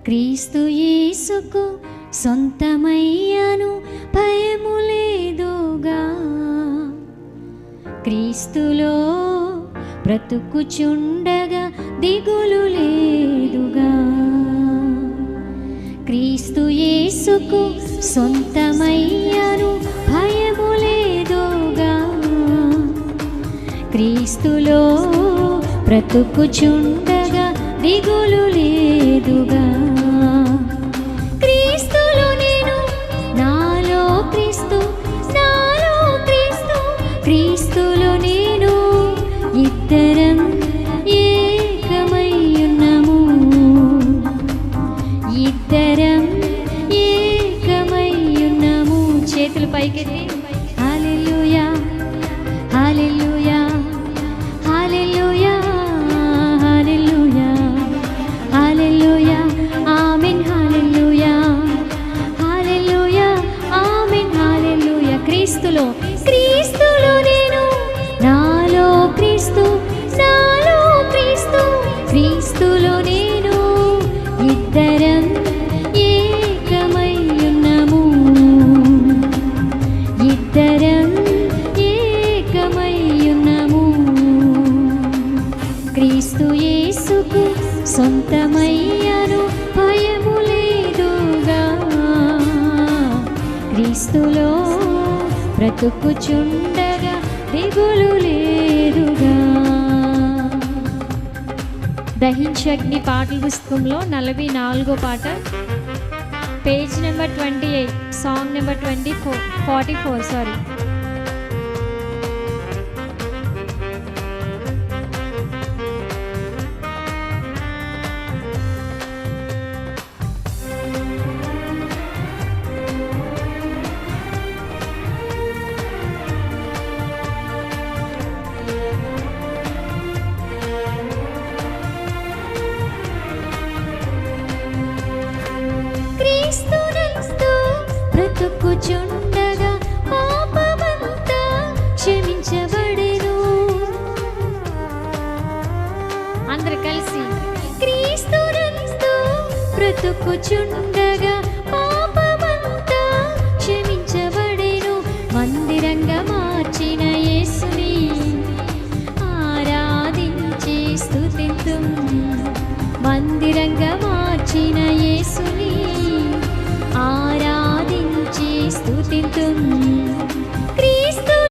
క్రీస్తు యేసుకు సొంతమయ్యాను, భయము లేదుగా. క్రీస్తులో బ్రతుకుచుండగా దిగులు లేదుగా. క్రీస్తు యేసుకు సొంతమయ్యాను, భయము లేదుగా. క్రీస్తులో బ్రతుకుచుండగా దిగులు లేదుగా. క్రీస్తులో నేను, నాలో క్రీస్తు, నాలో క్రీస్తు, క్రీస్తులో నేను, ఇద్దరం ఏకమయ్యున్నాము, ఇద్దరం ఏకమయ్యున్నాము. చేతులు పైకెత్తి హల్లెలూయా, హల్లెలూయా, హల్లెలూయా, హల్లెలూయా, హల్లెలూయా, ఆమేన్, హల్లెలూయా, హల్లెలూయా, ఆమేన్, హల్లెలూయా. క్రీస్తులో, క్రీస్తులో నేను, నాలో క్రీస్తు, నాలో క్రీస్తు, క్రీస్తులో నేను, ఇద్దరం ఏకమయ్యున్నాము, ఇద్దరం ఏకమయ్యున్నాము. క్రీస్తు యేసుకు సొంతమయ్యాను, భయము లేదుగా. క్రీస్తులో బ్రతుకుచుండగా దిగులు లేదుగా. దహించగ్ని పాటల పుస్తకంలో 44వ పాట, page number 28, song number 44 sorry. బ్రతుకుచుండగా పాపమంతా క్షమించబడెను. అందరూ కలిసి క్రీస్తునందు బ్రతుకుచుండగా పాపమంతా క్షమించబడెను. మందిరంగా మార్చిన యేసుని ఆరాధించి స్తుతింతుం, మందిరంగా మార్చిన యేసుని ఆరాధించి స్తుతింతుం.